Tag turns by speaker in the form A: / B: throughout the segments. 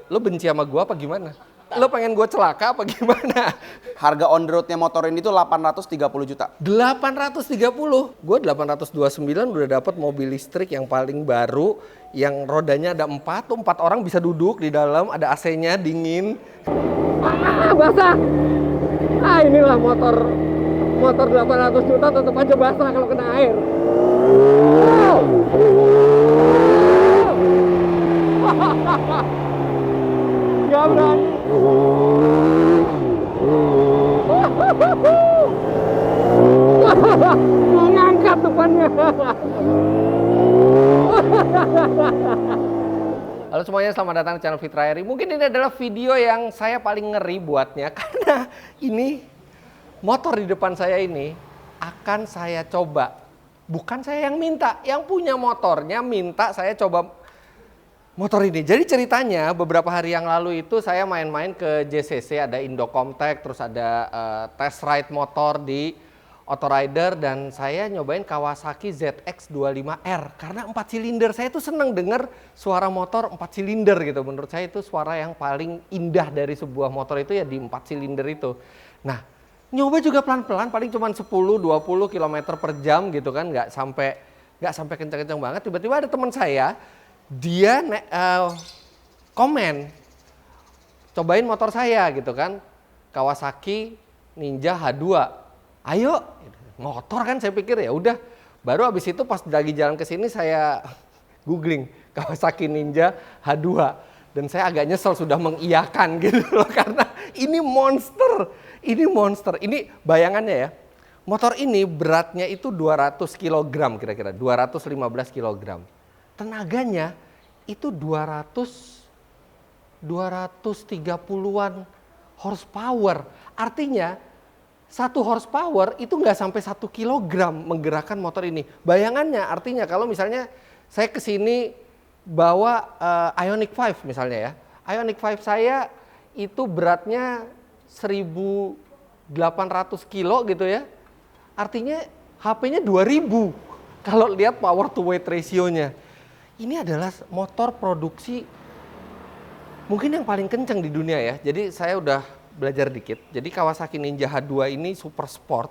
A: Lo benci sama gua apa gimana? Lo pengen gua celaka apa gimana?
B: Harga on the roadnya motor ini tuh 830 juta.
A: 830. Gua 829 udah dapat mobil listrik yang paling baru, yang rodanya ada 4 orang bisa duduk di dalam, ada AC-nya dingin. Basah. Inilah motor 800 juta tetap aja basah kalau kena air. Gak berani. Mau ngangkat depannya. Halo semuanya, selamat datang di channel Fitra Eri. Mungkin ini adalah video yang saya paling ngeri buatnya karena ini motor di depan saya ini akan saya coba. Bukan saya yang minta, yang punya motornya minta saya coba motor ini. Jadi ceritanya beberapa hari yang lalu itu saya main-main ke JCC, ada Indocomtech, terus ada test ride motor di Autorider, dan saya nyobain Kawasaki ZX25R karena 4 silinder. Saya tuh seneng denger suara motor 4 silinder gitu. Menurut saya itu suara yang paling indah dari sebuah motor itu ya di 4 silinder itu. Nah, nyoba juga pelan-pelan, paling cuma 10-20 km per jam gitu kan, nggak sampai kencang-kencang banget. Tiba-tiba ada teman saya, dia komen, cobain motor saya gitu kan, Kawasaki Ninja H2. Ayo, motor kan, saya pikir ya udah. Baru abis itu pas lagi jalan ke sini saya googling Kawasaki Ninja H2 dan saya agak nyesel sudah mengiyakan gitu loh, karena ini monster. Ini bayangannya ya. Motor ini beratnya itu 200 kg kira-kira, 215 kg. Tenaganya itu 230-an horsepower. Artinya 1 horsepower itu nggak sampai 1 kg menggerakkan motor ini. Bayangannya artinya kalau misalnya saya kesini bawa Ioniq 5 misalnya ya. Ioniq 5 saya itu beratnya 1.800 kilo gitu ya. Artinya HP-nya 2.000 kalau lihat power to weight ratio-nya. Ini adalah motor produksi mungkin yang paling kencang di dunia ya. Jadi saya udah belajar dikit. Jadi Kawasaki Ninja H2 ini super sport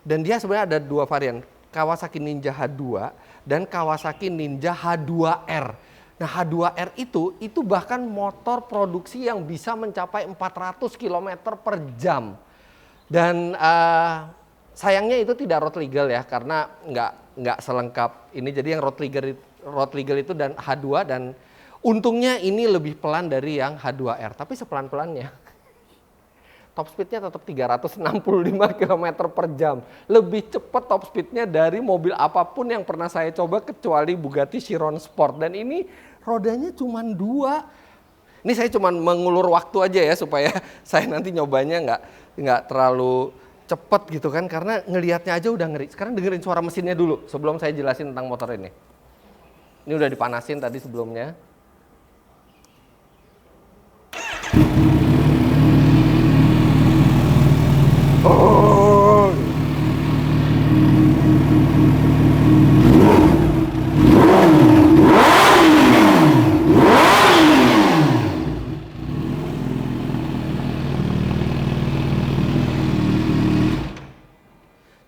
A: dan dia sebenarnya ada 2 varian, Kawasaki Ninja H2 dan Kawasaki Ninja H2R. Nah, H2R itu bahkan motor produksi yang bisa mencapai 400 km per jam. Dan sayangnya itu tidak road legal ya, karena nggak selengkap ini. Jadi yang road legal itu dan H2, dan untungnya ini lebih pelan dari yang H2R, tapi sepelan-pelannya. Top speednya tetap 365 km per jam. Lebih cepat top speednya dari mobil apapun yang pernah saya coba kecuali Bugatti Chiron Sport. Dan ini rodanya cuma 2. Ini saya cuma mengulur waktu aja ya supaya saya nanti nyobanya nggak terlalu cepet gitu kan. Karena ngelihatnya aja udah ngeri. Sekarang dengerin suara mesinnya dulu sebelum saya jelasin tentang motor ini. Ini udah dipanasin tadi sebelumnya. Oh.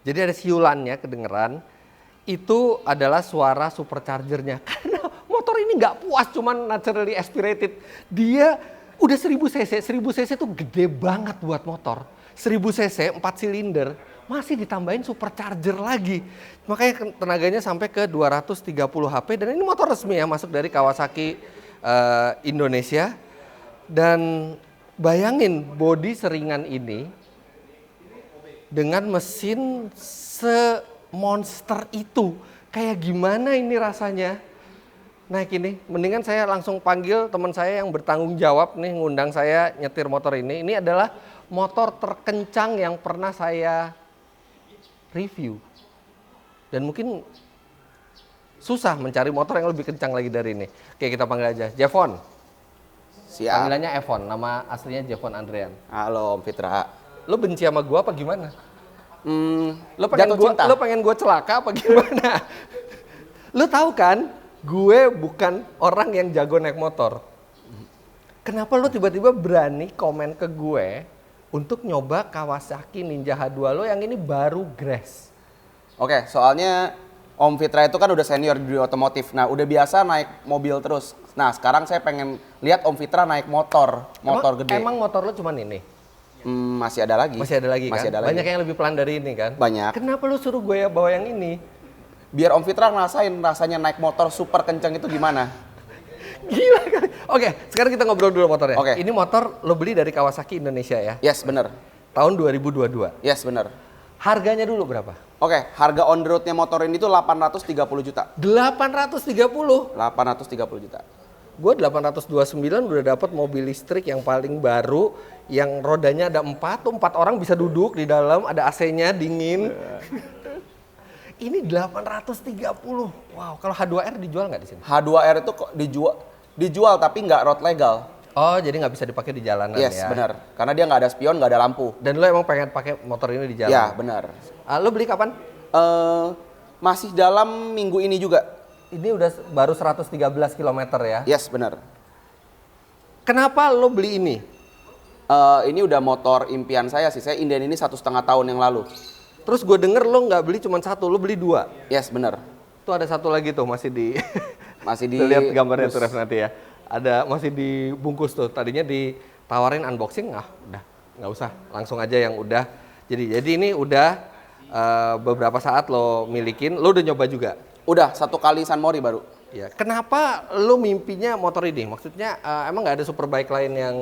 A: Jadi ada siulannya kedengeran. Itu adalah suara superchargernya. Karena motor ini nggak puas cuman naturally aspirated. Dia udah 1000 cc. 1000 cc itu gede banget buat motor. 1000 cc 4 silinder masih ditambahin supercharger lagi. Makanya tenaganya sampai ke 230 HP, dan ini motor resmi ya, masuk dari Kawasaki Indonesia. Dan bayangin bodi seringan ini dengan mesin semonster itu, kayak gimana ini rasanya naik ini. Mendingan saya langsung panggil teman saya yang bertanggung jawab nih ngundang saya nyetir motor ini. Ini adalah motor terkencang yang pernah saya review. Dan mungkin susah mencari motor yang lebih kencang lagi dari ini. Oke, kita panggil aja Jevon.
B: Siap.
A: Panggilannya Evon, nama aslinya Jevon Andrean.
B: Halo Om Fitra.
A: Lo benci sama gua apa gimana?
B: Jatuh cinta.
A: Lo pengen gua celaka apa gimana? Lo tahu kan, gue bukan orang yang jago naik motor. Kenapa lo tiba-tiba berani komen ke gue untuk nyoba Kawasaki Ninja H2 lo yang ini baru grass?
B: Oke, soalnya Om Fitra itu kan udah senior di otomotif. Nah, udah biasa naik mobil terus. Nah, sekarang saya pengen lihat Om Fitra naik motor gede.
A: Emang motor lo cuman ini?
B: Masih ada lagi.
A: Masih ada lagi kan?
B: Masih ada lagi.
A: Banyak yang lebih pelan dari ini kan?
B: Banyak.
A: Kenapa lo suruh gue ya bawa yang ini?
B: Biar Om Fitra ngerasain rasanya naik motor super kenceng itu gimana.
A: Gila kali. Oke, sekarang kita ngobrol dulu motornya.
B: Oke.
A: Ini motor lo beli dari Kawasaki Indonesia ya?
B: Yes, bener.
A: Tahun 2022.
B: Yes, bener.
A: Harganya dulu berapa?
B: Oke, harga on the roadnya motor ini tuh 830 juta.
A: 830.
B: 830 juta.
A: Gue 829 udah dapat mobil listrik yang paling baru, yang rodanya ada 4 orang bisa duduk di dalam, ada AC-nya dingin. Ini 830. Wow, kalau H2R dijual nggak di sini?
B: H2R itu kok dijual tapi nggak road legal.
A: Oh, jadi nggak bisa dipakai di jalanan
B: Yes,
A: ya?
B: benar. Karena dia nggak ada spion, nggak ada lampu.
A: Dan lo emang pengen pakai motor ini di jalan?
B: Ya, benar.
A: Lo beli kapan?
B: Masih dalam minggu ini juga.
A: Ini udah baru 113 km ya?
B: Yes, benar.
A: Kenapa lo beli ini?
B: Ini udah motor impian saya sih. Saya inden ini 1,5 tahun yang lalu.
A: Terus gue denger lo nggak beli cuma 1, lo beli 2.
B: Yes, benar.
A: Tuh ada 1 lagi tuh masih di...
B: Masih di...
A: Tuh, lihat gambarnya tuh Ref nanti ya. Ada masih dibungkus tuh. Tadinya ditawarin unboxing, udah nggak usah. Langsung aja yang udah. Jadi ini udah beberapa saat lo milikin. Lo udah nyoba juga?
B: Udah 1 kali San Mori baru.
A: Ya. Kenapa lo mimpinya motor ini? Maksudnya emang nggak ada superbike lain yang...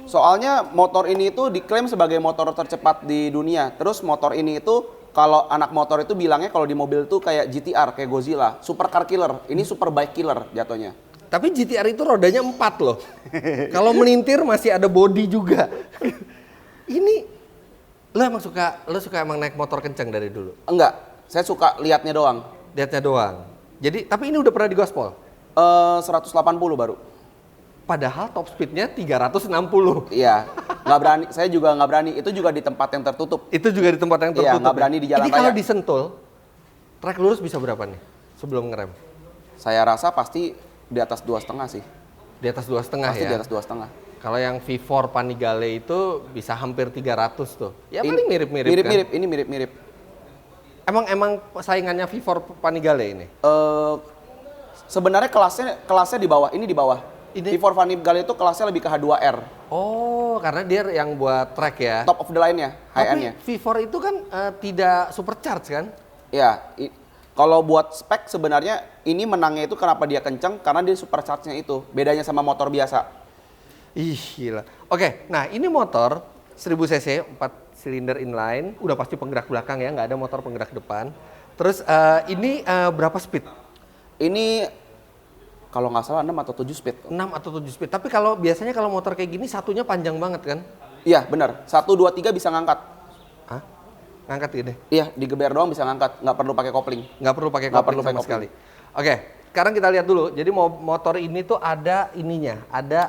B: Soalnya motor ini itu diklaim sebagai motor tercepat di dunia. Terus motor ini itu kalau anak motor itu bilangnya kalau di mobil tuh kayak GTR, kayak Godzilla, supercar killer. Ini superbike killer jatuhnya.
A: Tapi GTR itu rodanya 4 loh. Kalau melintir masih ada body juga. Ini lo suka emang naik motor kencang dari dulu?
B: Enggak, saya suka liatnya doang.
A: Lihatnya doang. Jadi tapi ini udah pernah digaspol?
B: 180 baru.
A: Padahal top speednya 360.
B: Iya, nggak berani. Saya juga nggak berani. Itu juga di tempat yang tertutup.
A: Itu juga di tempat yang tertutup.
B: Iya, nggak berani di jalan
A: Ini kalau
B: raya.
A: disentul, trek lurus bisa berapa nih sebelum ngerem?
B: Saya rasa pasti di atas 2,5 sih.
A: Di atas 2,5
B: Pasti
A: ya?
B: di atas 2,5.
A: Kalau yang V4 Panigale itu bisa hampir 300 tuh. Ya paling mirip-mirip kan?
B: Mirip-mirip, ini mirip-mirip.
A: Emang saingannya V4 Panigale ini?
B: Sebenarnya kelasnya di bawah, ini di bawah.
A: Ini?
B: V4 Panigale itu kelasnya lebih ke H2R.
A: Oh, karena dia yang buat trek ya?
B: Top of the line-nya, high-end-nya.
A: Tapi V4 itu kan tidak supercharge kan?
B: Iya, kalau buat spek sebenarnya ini menangnya itu kenapa dia kenceng, karena dia supercharge-nya itu. Bedanya sama motor biasa.
A: Ih, gila. Oke, nah ini motor 1000 cc, 4 silinder inline, udah pasti penggerak belakang ya, nggak ada motor penggerak depan. Terus ini berapa speed?
B: Ini kalau nggak salah 6 atau 7 speed.
A: 6 atau 7 speed. Tapi kalau biasanya kalau motor kayak gini satunya panjang banget kan?
B: Iya, benar. 1, 2, 3 bisa ngangkat.
A: Hah? Ngangkat gini?
B: Iya, digeber doang bisa ngangkat, nggak perlu pakai kopling.
A: Nggak perlu pakai
B: Nggak
A: kopling
B: perlu
A: sama
B: pakai
A: sekali. Oke, sekarang kita lihat dulu. Jadi motor ini tuh ada ininya, ada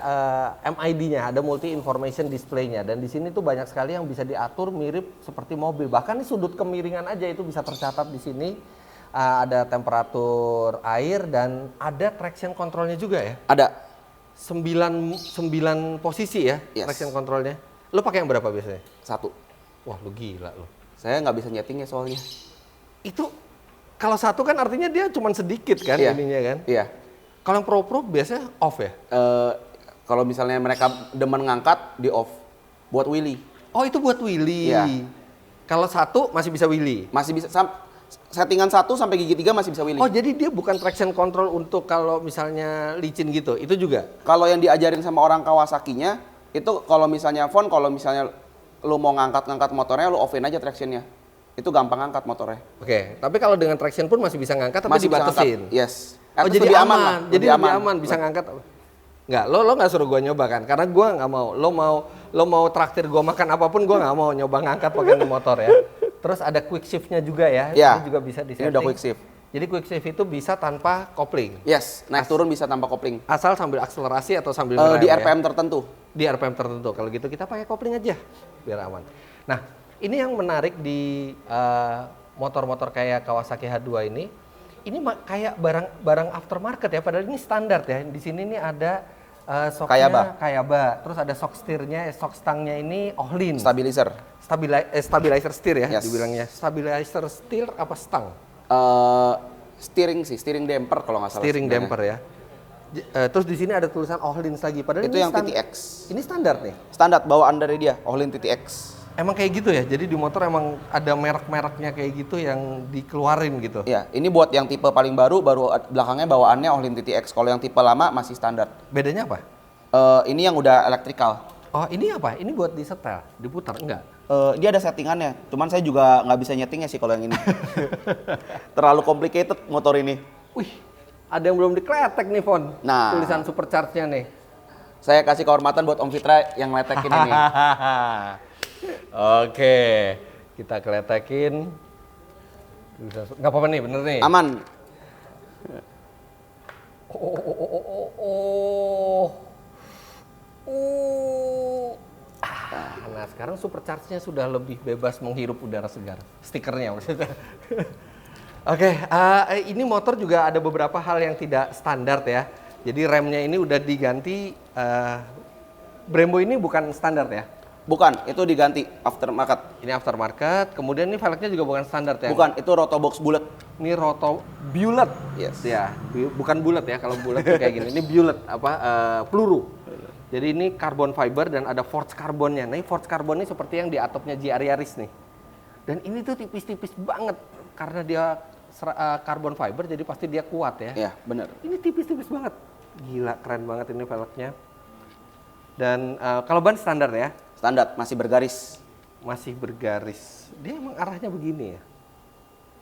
A: MID-nya, ada multi information display-nya. Dan di sini tuh banyak sekali yang bisa diatur mirip seperti mobil. Bahkan di sudut kemiringan aja itu bisa tercatat di sini. Ada temperatur air dan ada traction control-nya juga ya?
B: Ada.
A: 9 posisi ya,
B: Yes.
A: traction control-nya. Lo pakai yang berapa biasanya?
B: 1.
A: Wah, lu gila lo.
B: Saya nggak bisa nyetingnya soalnya.
A: Itu kalau 1 kan artinya dia cuma sedikit kan
B: Iya.
A: ininya kan?
B: Iya.
A: Kalau yang pro biasanya off ya?
B: Kalau misalnya mereka demen ngangkat, di off. Buat wheelie.
A: Oh, itu buat wheelie.
B: Iya.
A: Kalau 1 masih bisa wheelie.
B: Masih bisa, settingan 1 sampai gigi 3 masih bisa wheelie.
A: Oh, jadi dia bukan traction control untuk kalau misalnya licin gitu. Itu juga.
B: Kalau yang diajarin sama orang Kawasaki-nya, itu kalau misalnya kalau misalnya lu mau ngangkat-ngangkat motornya, lu off-in aja tractionnya. Itu gampang ngangkat motornya.
A: Oke, tapi kalau dengan traction pun masih bisa ngangkat tapi
B: Masih bisa
A: dibatasin.
B: ngangkat. Yes.
A: Oh,
B: At least
A: jadi
B: lebih
A: aman.
B: lah.
A: Jadi lebih aman bisa ngangkat. Enggak, lo nggak suruh gua nyoba kan? Karena gua nggak mau. Lo mau traktir gua makan apapun gua nggak mau nyoba ngangkat pakai motor ya. Terus ada quick shift-nya juga ya.
B: Ya.
A: Ini juga bisa disetting.
B: Ini udah quick shift.
A: Jadi quick shift itu bisa tanpa kopling.
B: Yes, naik turun bisa tanpa kopling.
A: Asal sambil akselerasi atau sambil ngerem
B: Di
A: ya?
B: RPM tertentu.
A: Di RPM tertentu. Kalau gitu kita pakai kopling aja biar aman. Nah, ini yang menarik di motor-motor kayak Kawasaki H2 ini kayak barang aftermarket ya, padahal ini standar ya. Di sini nih ada Shocknya Kayaba. Terus ada shock steernya, shock stangnya ini Ohlin.
B: Stabilizer.
A: Stabilizer steer ya,
B: Yes.
A: dibilangnya. Stabilizer steer apa stang?
B: Steering damper kalau nggak salah.
A: Steering
B: sebenarnya.
A: damper ya. Terus di sini ada tulisan Ohlin lagi. Padahal
B: Itu
A: ini
B: yang TTX.
A: Ini standar nih.
B: Standar bawaan dari dia, Ohlin TTX.
A: Emang kayak gitu ya. Jadi di motor emang ada merek-mereknya kayak gitu yang dikeluarin gitu.
B: Ya, ini buat yang tipe paling baru belakangnya bawaannya Ohlin TTX. Kalau yang tipe lama masih standar.
A: Bedanya apa?
B: Ini yang udah elektrikal.
A: Oh, ini apa? Ini buat disetel, diputar enggak?
B: Dia ada settingannya, cuman saya juga nggak bisa nyetingnya sih kalau yang ini. Terlalu complicated motor ini.
A: Wih, ada yang belum dikletek nih, Fon.
B: Nah.
A: Tulisan supercharge-nya nih.
B: Saya kasih kehormatan buat Om Fitra yang ngeletekin ini.
A: Oke, kita kletekin. Nggak apa-apa nih, bener nih.
B: Aman.
A: Nah, sekarang supercharge-nya sudah lebih bebas menghirup udara segar. Stikernya maksudnya. Oke, ini motor juga ada beberapa hal yang tidak standar ya. Jadi remnya ini udah diganti. Brembo ini bukan standar ya?
B: Bukan, itu diganti aftermarket.
A: Ini aftermarket. Kemudian ini velgnya juga bukan standar ya?
B: Bukan, itu Rotobox bulat.
A: Ini roto bulat.
B: Yes.
A: Ya, bukan bulat ya. Kalau bulat tuh kayak gini. Ini bulat peluru. Jadi ini carbon fiber dan ada forged carbonnya. Nah, ini forged carbon ini seperti yang di atapnya GR Yaris nih. Dan ini tuh tipis-tipis banget karena dia carbon fiber jadi pasti dia kuat ya.
B: Iya, benar.
A: Ini tipis-tipis banget. Gila, keren banget ini velgnya. Dan kalau ban standar ya?
B: Standar, masih bergaris.
A: Masih bergaris. Dia emang arahnya begini ya?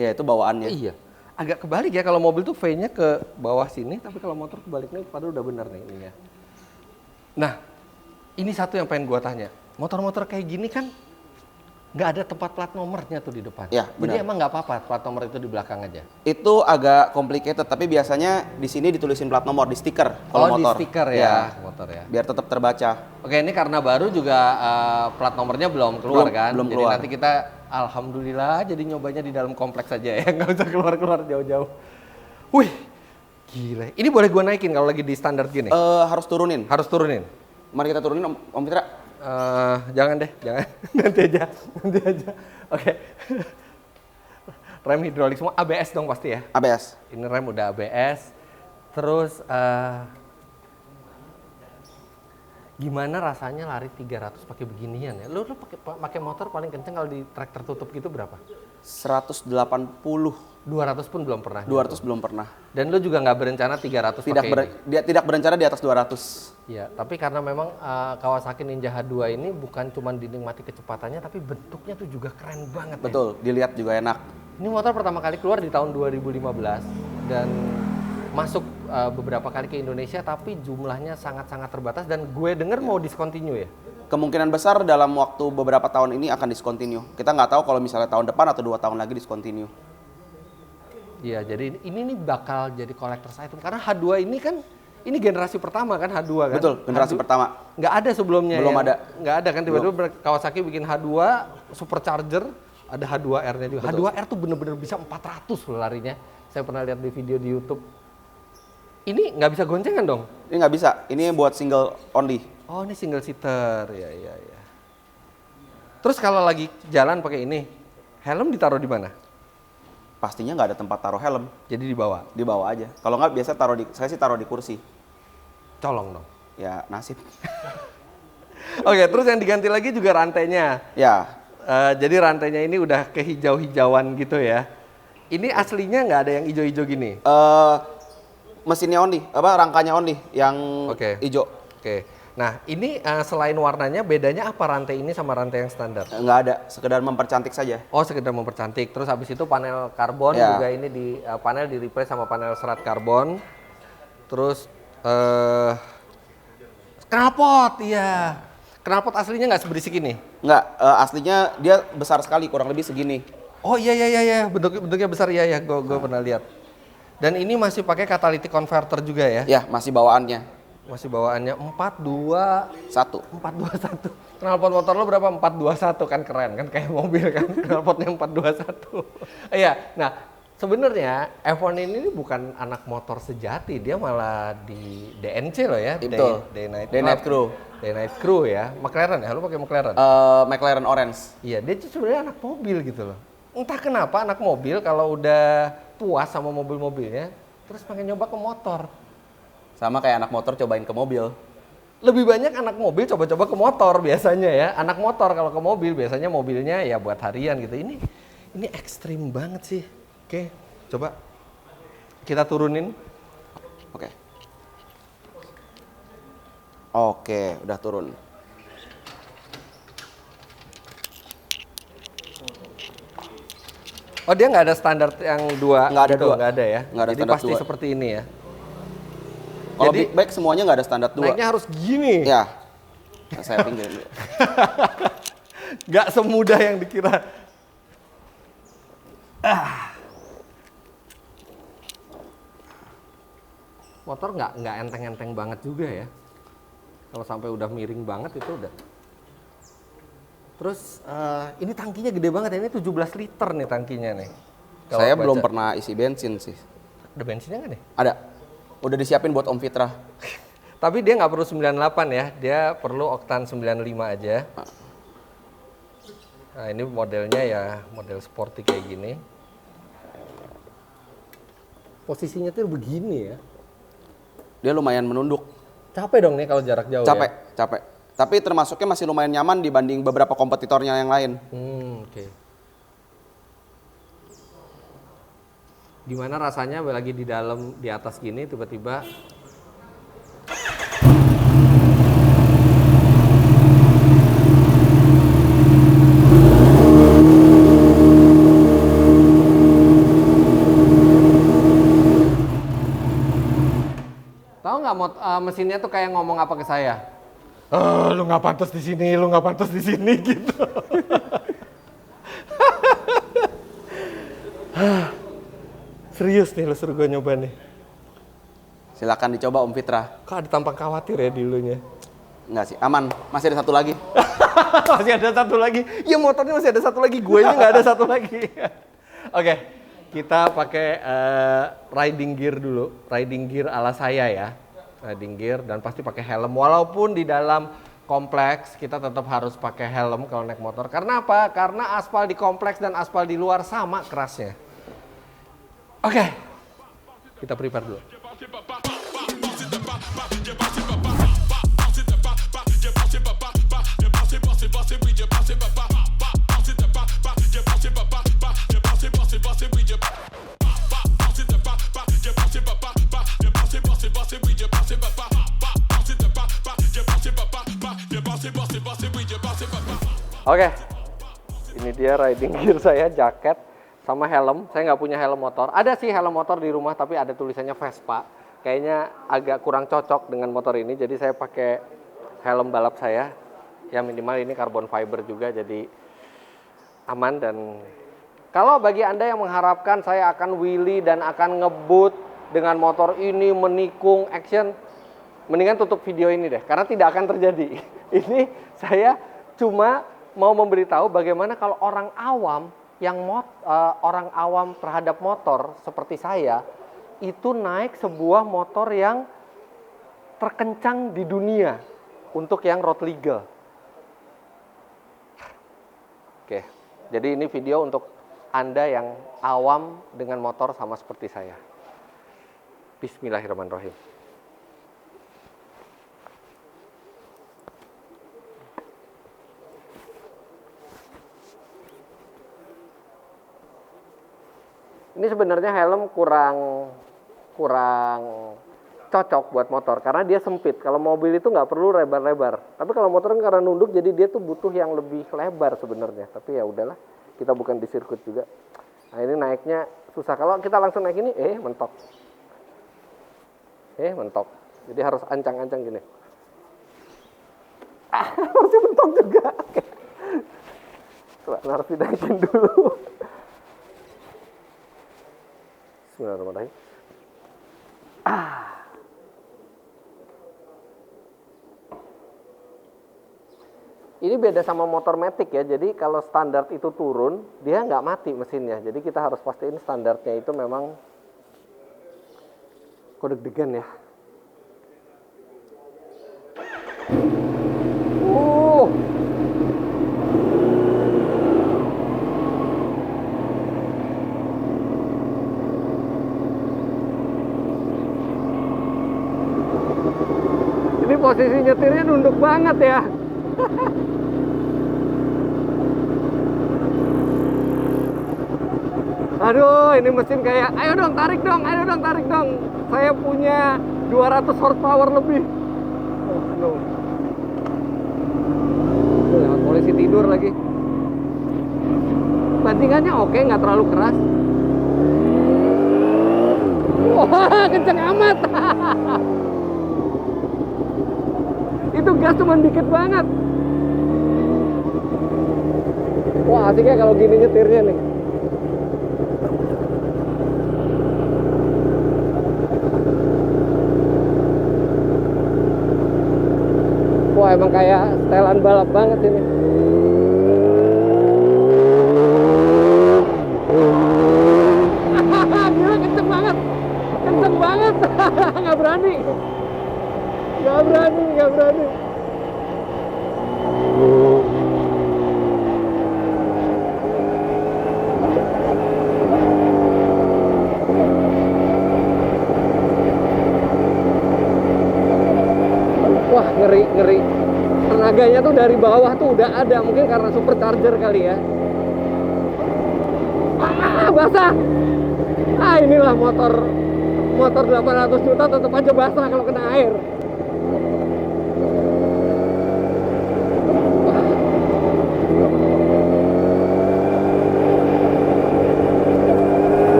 B: Ya, itu bawaannya.
A: Iya. Agak kebalik ya, kalau mobil tuh V-nya ke bawah sini, tapi kalau motor kebaliknya padahal udah benar nih ininya. Nah, ini satu yang pengen gua tanya. Motor-motor kayak gini kan nggak ada tempat plat nomornya tuh di depan.
B: Ya,
A: Jadi
B: benar.
A: emang nggak apa-apa plat nomor itu di belakang aja.
B: Itu agak complicated, tapi biasanya di sini ditulisin plat nomor di stiker kalau motor.
A: Di stiker ya, motor ya.
B: Biar tetap terbaca.
A: Oke, ini karena baru juga plat nomornya belum keluar kan?
B: Belum
A: Jadi
B: keluar.
A: nanti kita alhamdulillah jadi nyobanya di dalam kompleks aja ya, nggak usah keluar-keluar jauh-jauh. Wih, gila. Ini boleh gua naikin kalau lagi di standar gini?
B: Harus turunin.
A: Harus turunin?
B: Mari kita turunin Om Fitra.
A: Jangan deh, jangan. Nanti aja. Oke. Rem hidrolik semua ABS dong pasti ya?
B: ABS.
A: Ini rem udah ABS. Terus gimana rasanya lari 300 pakai beginian ya? Lu pakai motor paling kenceng kalau di trek tertutup gitu berapa?
B: 180.
A: 200 pun belum pernah.
B: 200 belum pernah.
A: Dan lu juga nggak berencana 300 pakai ini?
B: Dia tidak berencana di atas 200.
A: Iya, tapi karena memang Kawasaki Ninja H2 ini bukan cuma dinikmati kecepatannya, tapi bentuknya tuh juga keren banget.
B: Betul, dilihat juga enak.
A: Ini motor pertama kali keluar di tahun 2015 dan masuk beberapa kali ke Indonesia, tapi jumlahnya sangat-sangat terbatas dan gue denger mau discontinue ya?
B: Kemungkinan besar dalam waktu beberapa tahun ini akan discontinue. Kita nggak tahu kalau misalnya tahun depan atau 2 tahun lagi discontinue.
A: Iya, jadi ini nih bakal jadi collector's item karena H2 ini kan ini generasi pertama kan H2 kan?
B: Betul, generasi pertama.
A: Nggak ada sebelumnya.
B: Belum ada.
A: Nggak ada kan tiba-tiba Kawasaki bikin H2 supercharger, ada H2R-nya juga.
B: Betul.
A: H2R tuh bener-bener bisa 400 loh larinya. Saya pernah lihat di video di YouTube. Ini nggak bisa goncengan dong?
B: Ini nggak bisa, ini buat single only.
A: Oh, ini single seater. Ya. Terus kalau lagi jalan pakai ini, helm ditaruh di mana?
B: Pastinya nggak ada tempat taruh helm,
A: Jadi dibawa.
B: di bawah aja. Kalau nggak biasa saya sih taruh di kursi.
A: Colong dong.
B: Ya nasib.
A: Oke, terus yang diganti lagi juga rantainya.
B: Ya,
A: Jadi rantainya ini udah kehijau-hijauan gitu ya. Ini aslinya nggak ada yang hijau-hijau gini?
B: mesinnya only, rangkanya only yang
A: Oke.
B: hijau.
A: Oke. Nah, ini selain warnanya, bedanya apa rantai ini sama rantai yang standar?
B: Nggak ada, sekedar mempercantik saja.
A: Oh, sekedar mempercantik. Terus habis itu panel karbon
B: Ya.
A: juga ini panel di replace sama panel serat karbon. Terus knalpot, iya. Knalpot aslinya nggak seberisik ini?
B: Nggak, aslinya dia besar sekali, kurang lebih segini.
A: Oh iya, bentuknya besar ya, gue pernah lihat. Dan ini masih pakai catalytic converter juga ya?
B: Ya, masih bawaannya.
A: Masih bawaannya 421.
B: 1.
A: Knalpot motor lo berapa? 421 kan keren kan kayak mobil kan. Knalpotnya 421. Iya. Nah, Sebenarnya F1 ini bukan anak motor sejati, dia malah di DNC loh ya.
B: Betul.
A: Day Night
B: Day Night Crew.
A: Day Night Crew ya. McLaren ya, lu pakai McLaren?
B: McLaren Orange.
A: Iya, dia tuh sebenarnya anak mobil gitu loh. Entah kenapa anak mobil kalau udah puas sama mobil-mobilnya, terus pengen nyoba ke motor.
B: Sama kayak anak motor cobain ke mobil.
A: Lebih banyak anak mobil coba-coba ke motor biasanya ya. Anak motor kalau ke mobil biasanya mobilnya ya buat harian gitu. Ini ekstrim banget sih. Oke, coba kita turunin.
B: Oke. Oke, udah turun.
A: Oh, dia nggak ada standar yang dua?
B: Nggak ada
A: gitu,
B: dua.
A: Nggak ada ya?
B: Nggak ada
A: Jadi
B: standar
A: pasti
B: dua.
A: seperti ini ya?
B: Kalau
A: Jadi,
B: big bike semuanya nggak ada standar 2.
A: naiknya harus gini.
B: Ya. Nah, saya pinggirin dulu.
A: Nggak semudah yang dikira. Motor nggak enteng-enteng banget juga ya. Kalau sampai udah miring banget itu udah. Terus ini tangkinya gede banget ya. Ini 17 liter nih tangkinya nih. Kalau
B: Saya
A: baca.
B: belum pernah isi bensin sih.
A: Ada bensinnya nggak nih?
B: Ada. Udah disiapin buat Om Fitra.
A: Tapi dia nggak perlu 98 ya. Dia perlu oktan 95 aja. Nah ini modelnya ya model sporty kayak gini. Posisinya tuh begini ya.
B: Dia lumayan menunduk.
A: Capek dong nih kalau jarak jauh
B: Capek,
A: ya?
B: capek. Tapi termasuknya masih lumayan nyaman dibanding beberapa kompetitornya yang lain.
A: Oke. Gimana rasanya lagi di dalam, di atas gini tiba-tiba tahu nggak mesinnya tuh kayak ngomong apa ke saya? Lu nggak pantas di sini, lu nggak pantas di sini gitu. Serius nih lu suruh gue nyoba nih.
B: Silakan dicoba Om Fitra.
A: Kok ada tampang khawatir ya di lunya?
B: Enggak sih, aman. Masih ada satu lagi.
A: Masih ada satu lagi. Ya motornya masih ada satu lagi, guenya nggak ada satu lagi. Oke, kita pakai riding gear dulu. Riding gear ala saya ya. Riding gear dan pasti pakai helm. Walaupun di dalam kompleks kita tetap harus pakai helm kalau naik motor. Karena apa? Karena aspal di kompleks dan aspal di luar sama kerasnya. Oke, kita prepare dulu. Oke, ini dia riding gear saya, jaket sama helm. Saya nggak punya helm motor. Ada sih helm motor di rumah, tapi ada tulisannya Vespa. Kayaknya agak kurang cocok dengan motor ini, jadi saya pakai helm balap saya. Ya minimal ini carbon fiber juga, jadi aman. Dan kalau bagi Anda yang mengharapkan saya akan wheelie dan akan ngebut dengan motor ini menikung action, mendingan tutup video ini deh, karena tidak akan terjadi. Ini saya cuma mau memberitahu bagaimana kalau orang awam yang orang awam terhadap motor seperti saya itu naik sebuah motor yang terkencang di dunia untuk yang road legal. Oke, jadi ini video untuk Anda yang awam dengan motor sama seperti saya. Bismillahirrahmanirrahim. Ini sebenarnya helm kurang cocok buat motor karena dia sempit. Kalau mobil itu nggak perlu lebar-lebar. Tapi kalau motor kan karena nunduk jadi dia tuh butuh yang lebih lebar sebenarnya. Tapi ya udahlah, kita bukan di sirkuit juga. Nah ini naiknya susah. Kalau kita langsung naik ini, mentok. Mentok. Jadi harus ancang-ancang gini. Masih mentok juga. Oke. Coba harus dinaikin dulu. Bismillahirrahmanirrahim. Ini beda sama motor Matic ya, jadi kalau standar itu turun, dia nggak mati mesinnya. Jadi kita harus pastiin standarnya itu memang kode deg-degan ya. Ini posisi nyetirnya nunduk banget ya. Aduh, ini mesin kayak, ayo dong tarik dong, ayo dong tarik dong. Saya punya 200 horsepower lebih. Oh no. Lewat polisi tidur lagi. Bantingannya oke, nggak terlalu keras. Wah, kenceng amat. Itu gas cuman dikit banget. Wah, asiknya kalau gini nyetirnya nih. Wah, emang kayak setelan balap banget ini. Gila, kenceng banget. Kenceng banget. Nggak berani. Nggak berani, nggak berani. Wah, ngeri, ngeri. Tenaganya tuh dari bawah tuh udah ada. Mungkin karena supercharger kali ya. Basah. Inilah motor 800 juta tetap aja basah kalau kena air.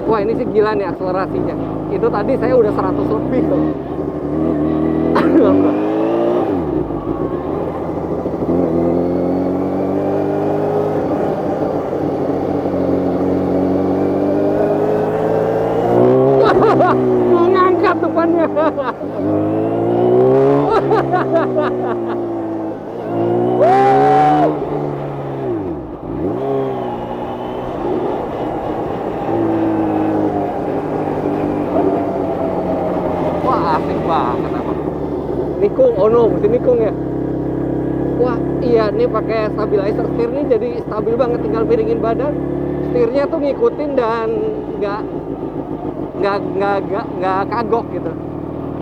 A: Wah, ini sih gila nih akselerasinya. Itu tadi saya udah 100 lebih tuh. Mau ngangkat depannya. Wah, asik banget apa. Nikung, oh no, mesti nikung ya. Wah, iya nih pakai stabilizer setir nih jadi stabil banget, tinggal miringin badan. Setirnya tuh ngikutin dan nggak kagok gitu.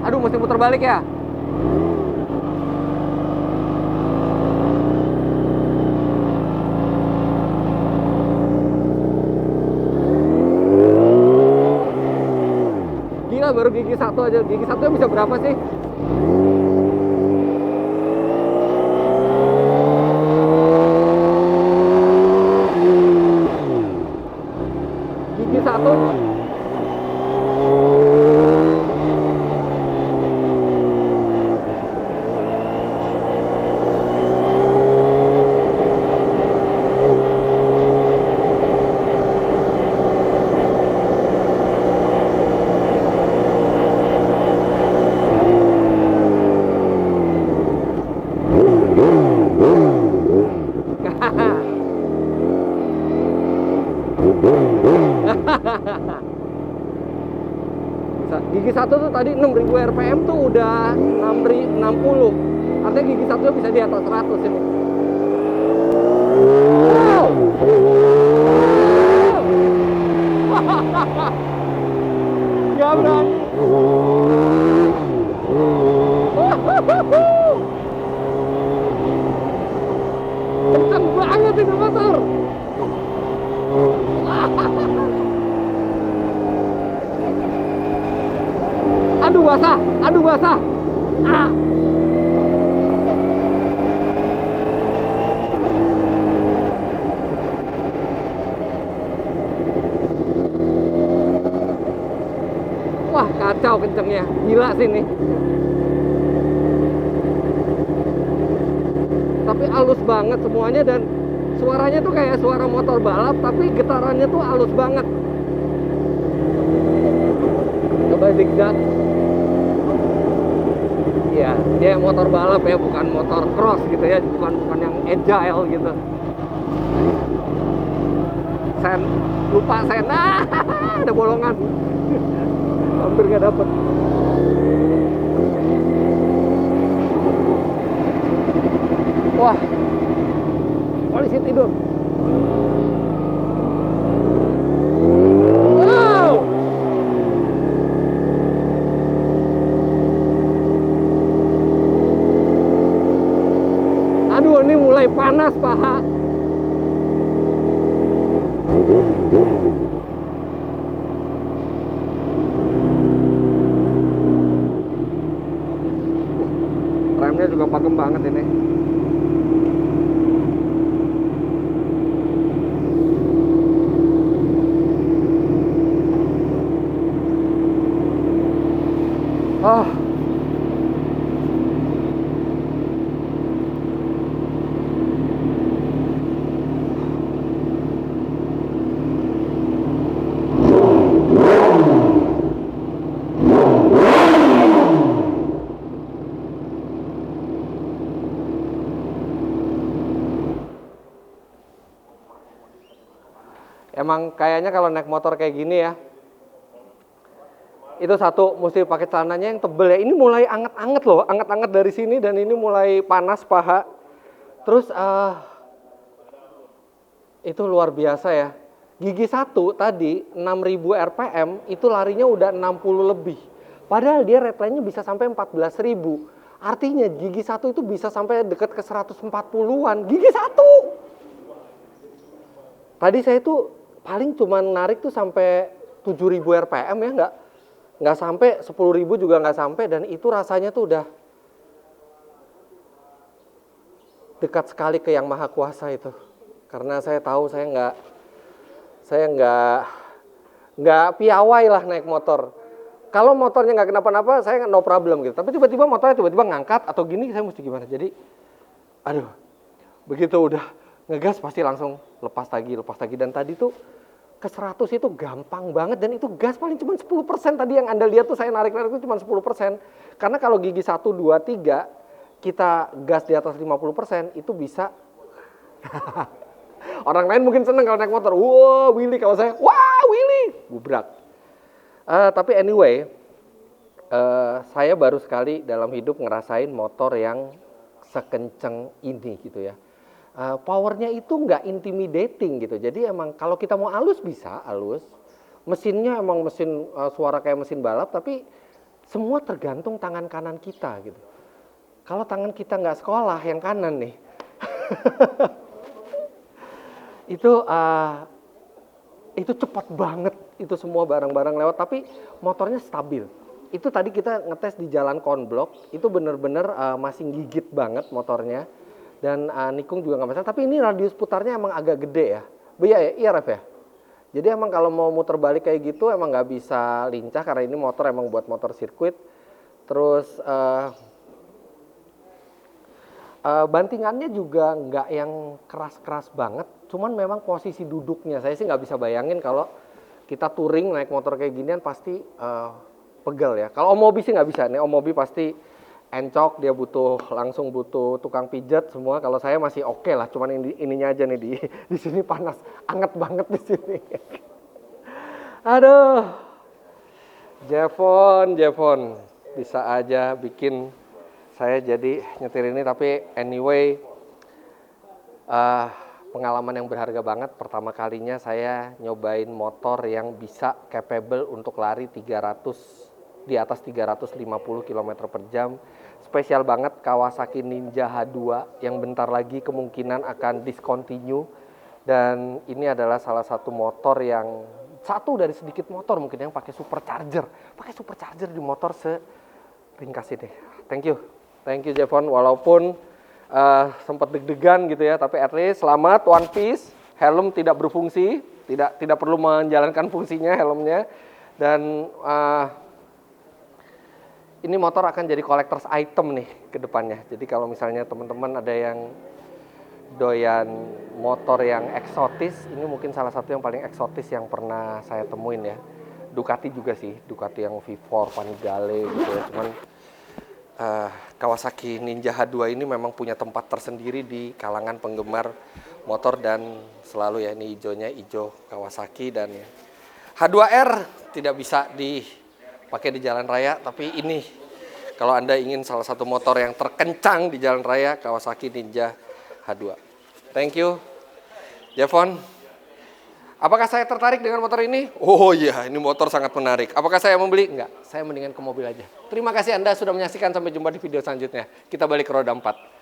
A: Aduh, mesti muter balik ya. Gila, baru gigi satu aja. Gigi satu bisa berapa sih? Gigi satu. Gigi satu tuh tadi 6000 rpm tuh udah 60. Artinya gigi satu bisa di atas 100 ini. Gak berani. Kenceng banget ini motor. Aduh basah, aduh basah. Wah, kacau kencengnya, gila sih ini. Tapi halus banget semuanya dan suaranya tuh kayak suara motor balap, tapi getarannya tuh halus banget. Coba zigzag. Ya, Dia motor balap ya, bukan motor cross gitu ya, bukan yang agile gitu. Sen, lupa sen, ada bolongan. Hampir nggak dapet. Wah, polisi tidur. Wow. Aduh, ini mulai panas paha. Remnya juga pakem banget ini. Oh. Emang kayaknya kalau naik motor kayak gini ya, itu satu mesti pakai celananya yang tebel ya. Ini mulai anget-anget loh, anget-anget dari sini dan ini mulai panas paha. Terus itu luar biasa ya. Gigi 1 tadi 6000 rpm itu larinya udah 60 lebih. Padahal dia redline-nya bisa sampai 14.000. Artinya gigi 1 itu bisa sampai dekat ke 140-an. Gigi 1. Tadi saya itu paling cuma narik tuh sampai 7.000 rpm ya, nggak sampai 10.000 juga nggak sampai, dan itu rasanya tuh udah dekat sekali ke yang maha kuasa itu. Karena saya tahu saya nggak piawai lah naik motor. Kalau motornya nggak kenapa-napa saya no problem gitu. Tapi tiba-tiba motornya tiba-tiba ngangkat atau gini, saya mesti gimana? Jadi aduh, begitu udah ngegas pasti langsung lepas lagi. Dan tadi tuh ke 100 itu gampang banget, dan itu gas paling cuma 10%. Tadi yang Anda lihat tuh saya narik-narik itu cuma 10%. Karena kalau gigi 1, 2, 3 kita gas di atas 50% itu bisa orang lain mungkin seneng kalau naik motor. Wah, Willy. Kalau saya, wah, Willy, gubrak. Tapi anyway, saya baru sekali dalam hidup ngerasain motor yang sekenceng ini gitu ya. Powernya itu nggak intimidating gitu. Jadi emang kalau kita mau halus bisa halus. Mesinnya emang mesin suara kayak mesin balap, tapi semua tergantung tangan kanan kita gitu. Kalau tangan kita nggak sekolah, yang kanan nih, itu cepat banget, itu semua barang-barang lewat, tapi motornya stabil. Itu tadi kita ngetes di jalan konblok, itu bener-bener masih gigit banget motornya. Dan nikung juga nggak masalah, tapi ini radius putarnya emang agak gede ya. Iya Ref ya? Jadi emang kalau mau muter balik kayak gitu emang nggak bisa lincah, karena ini motor emang buat motor sirkuit. Terus bantingannya juga nggak yang keras-keras banget, cuman memang posisi duduknya saya sih nggak bisa bayangin kalau kita touring naik motor kayak ginian pasti pegel ya. Kalau Om Mobi sih nggak bisa nih, Om Mobi pasti encok, dia langsung butuh tukang pijat semua. Kalau saya masih oke lah, cuman ininya aja nih di sini panas, anget banget di sini. Aduh, Jevon bisa aja bikin saya jadi nyetir ini. Tapi anyway, pengalaman yang berharga banget. Pertama kalinya saya nyobain motor yang bisa capable untuk lari 300 di atas 350 km per jam. Spesial banget Kawasaki Ninja H2 yang bentar lagi kemungkinan akan discontinue. Dan ini adalah salah satu motor yang satu dari sedikit motor mungkin yang pakai supercharger di motor seringkas ini. Thank you Jevon, walaupun sempat deg-degan gitu ya, tapi at least selamat, one piece, helm tidak berfungsi, tidak perlu menjalankan fungsinya helmnya. Dan ini motor akan jadi collector's item nih ke depannya. Jadi kalau misalnya teman-teman ada yang doyan motor yang eksotis, ini mungkin salah satu yang paling eksotis yang pernah saya temuin ya. Ducati juga sih, Ducati yang V4 Panigale gitu ya. Cuman Kawasaki Ninja H2 ini memang punya tempat tersendiri di kalangan penggemar motor dan selalu ya ini hijaunya hijau Kawasaki dan H2R tidak bisa dipakai di jalan raya, tapi ini kalau Anda ingin salah satu motor yang terkencang di jalan raya, Kawasaki Ninja H2. Thank you, Jevon. Apakah saya tertarik dengan motor ini? Oh iya, ini motor sangat menarik. Apakah saya membeli? Enggak, saya mendingan ke mobil aja. Terima kasih Anda sudah menyaksikan, sampai jumpa di video selanjutnya. Kita balik ke roda 4.